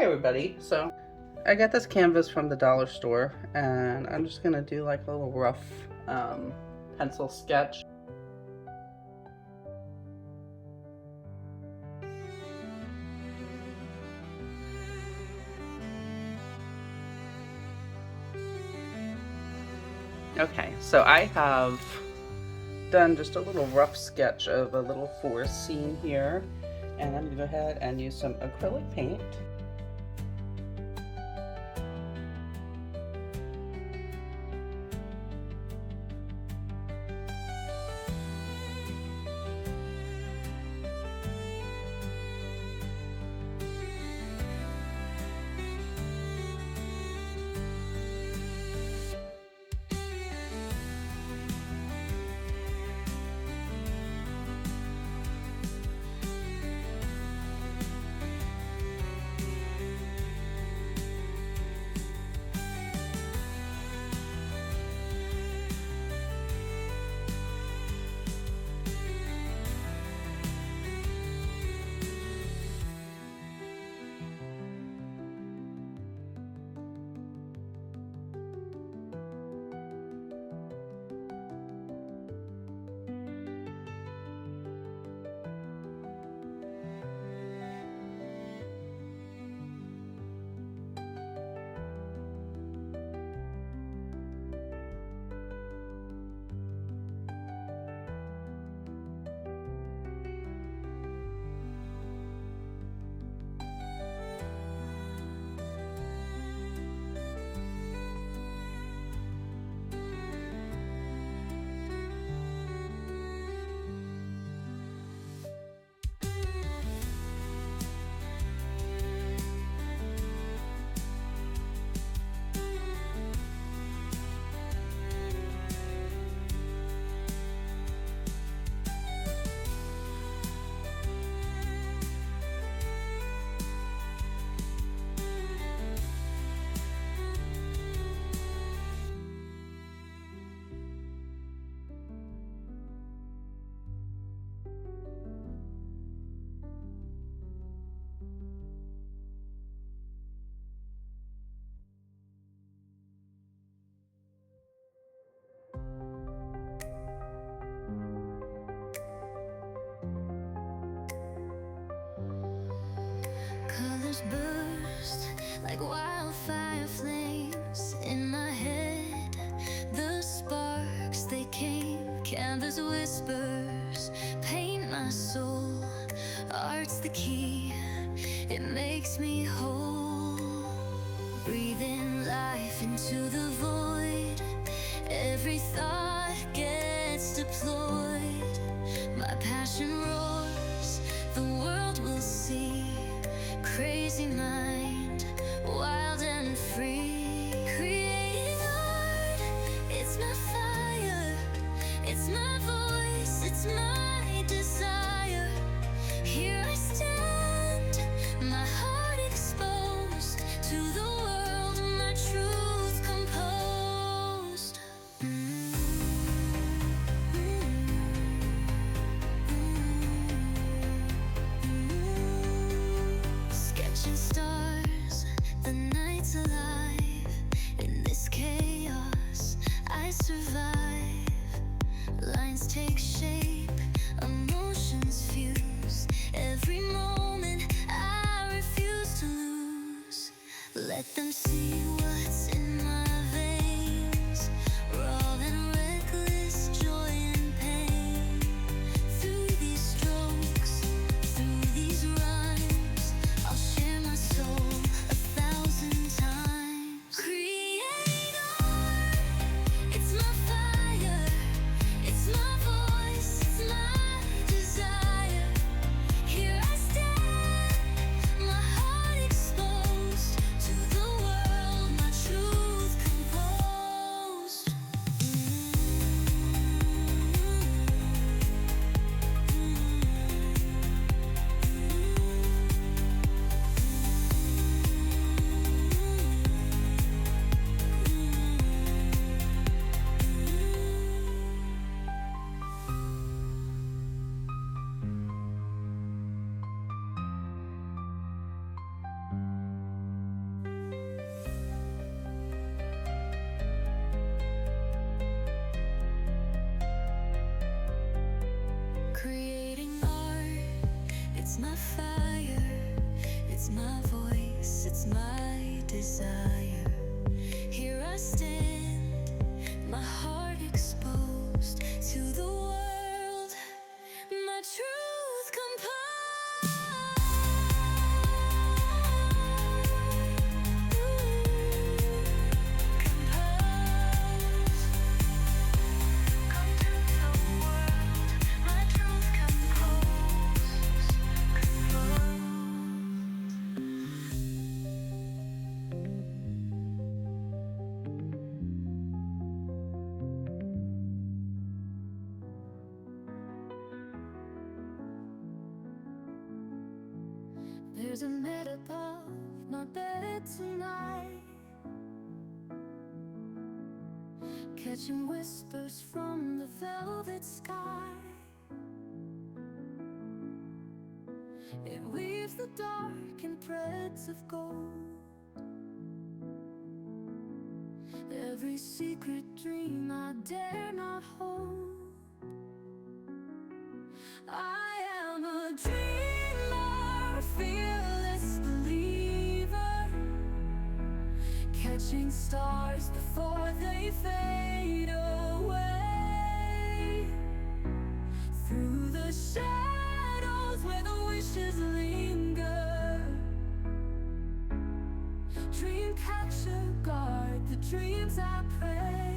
everybody. So I got this canvas from the dollar store and I'm just gonna do like a little rough pencil sketch. Okay, so I have done just a little rough sketch of a little forest scene here, and I'm gonna go ahead and use some acrylic paint. Colors burst like wildfire flames in my head. The sparks they came, canvas whispers paint my soul. Art's the key, it makes me whole. Breathing life into the void, every thought gets deployed. My passion roars, the world will see. Crazy mind, wild and free. Creating art, it's my fire, it's my voice, it's my desire. Here I stand, my heart exposed to the world, my truth composed. Sketching stars, the night's alive. In this chaos, I survive. Lines take shape, emotions fuse. Every moment I refuse to lose. Let them see what's in my veins. Raw and reckless, joy and pain. Through these strokes, through these rhymes, I'll share my soul 1,000 times. Create art, it's my fire, it's my voice, it's my desire. Here I stand, my heart exposed to the world, my it's my desire. Here I stand, my heart exposed to the world, my truth There's a net above my bed tonight, catching whispers from the velvet sky. It weaves the dark in threads of gold, every secret dream I dare not hold. I am a dreamer, fearless believer, catching stars before they fade away. Through the shadows where the wishes linger, dream catcher, guard the dreams I pray.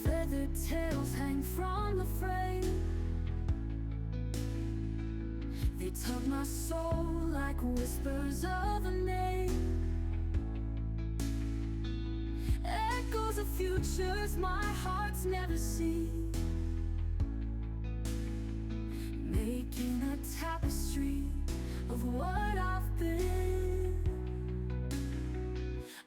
Feathered tails hang from the frame, they tug my soul like whispers of a name. Echoes of futures my heart's never seen, making a tapestry of what I've been.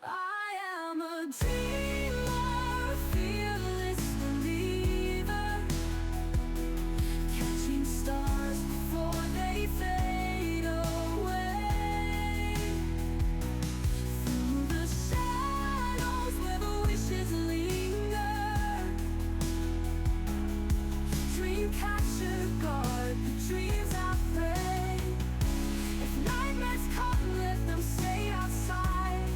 I am a dreamer, fearless believer, catching stars before they fade away. Through the shadows where the wishes linger, dream catcher, guard the dreams I pray. If nightmares come, let them stay outside.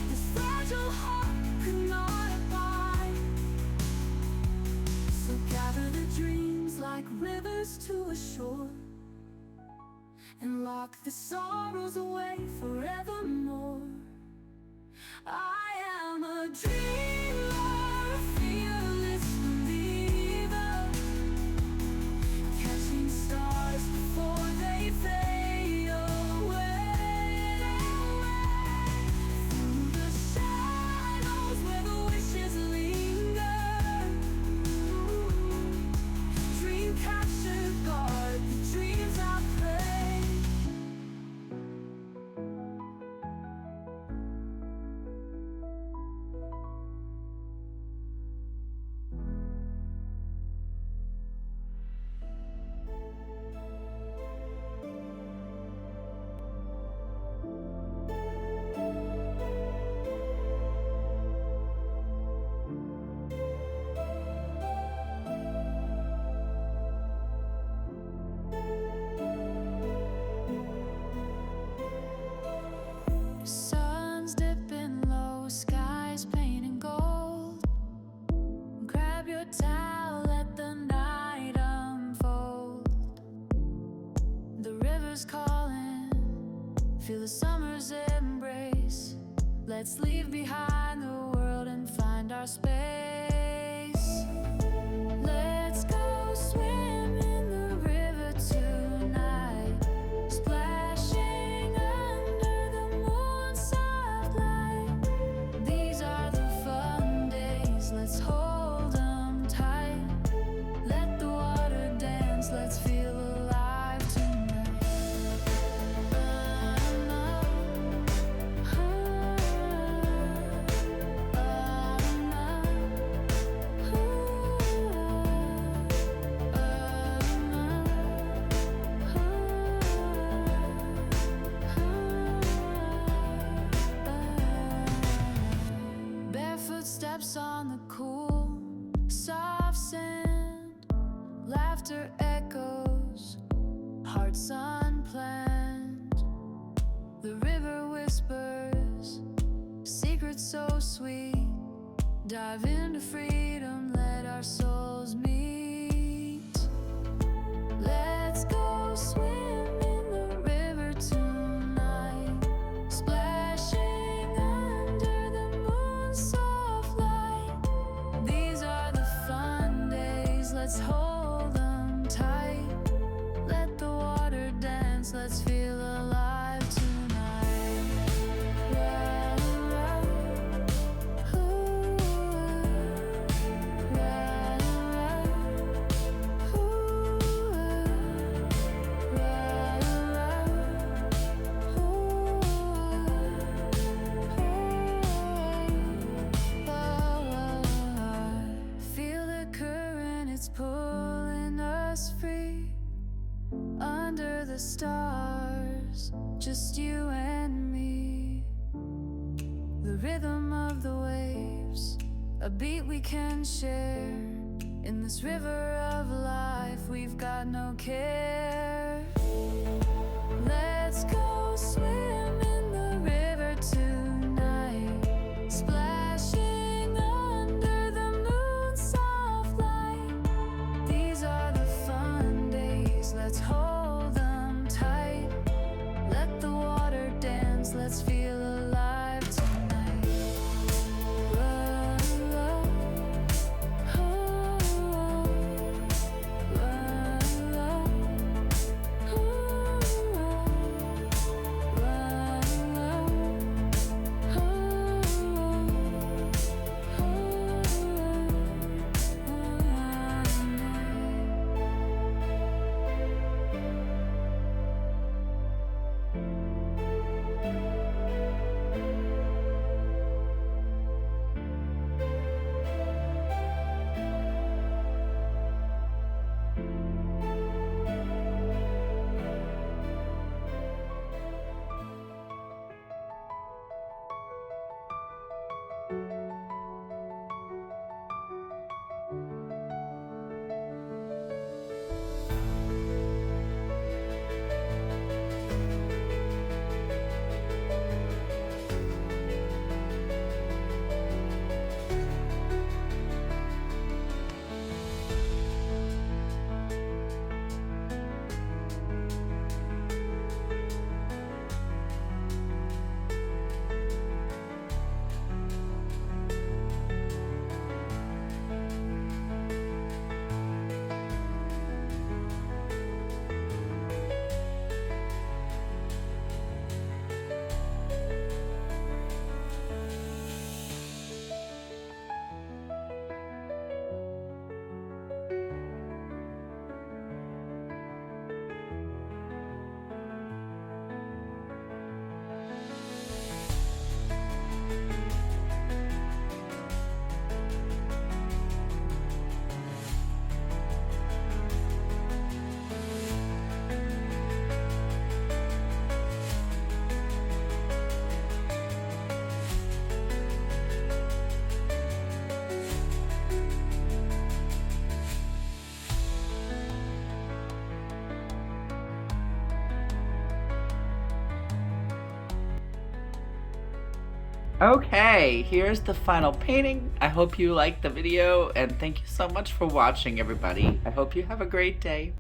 This fragile heart could not abide. So gather the dreams like rivers to a shore, and lock the sorrows away forevermore. I am a dreamer, fearless believer, catching stars before they fade away. Through the shadows where the wishes linger, dream catcher, guard the dreams I pray. Sun's dipping low, skies painting gold. Grab your towel, let the night unfold. The river's calling, feel the summer's embrace. Let's leave behind the world and find our space. Let's go swim in the river tonight, splashing under the moon's soft light. These are the fun days, let's hold them tight. Let the water dance, let's feel alive tonight. laughter echoes, hearts unplanned. The river whispers, secrets so sweet. Dive into freedom, let our souls meet. Let's go swim in the river tonight, splashing under the moon's soft light. These are the fun days, let's hold them tight. Let the water dance, let's feel alive tonight. Feel the current, it's pulling us free. Under the stars, just you and me. The rhythm of the waves, a beat we can share. In this river of life, we've got no care. Let's go swim in the river tonight, splashing under the moon's soft light. These are the fun days, let's hold them tight. Let the water dance, let's feel alive tonight. Okay, here's the final painting. I hope you liked the video, and thank you so much for watching, everybody. I hope you have a great day.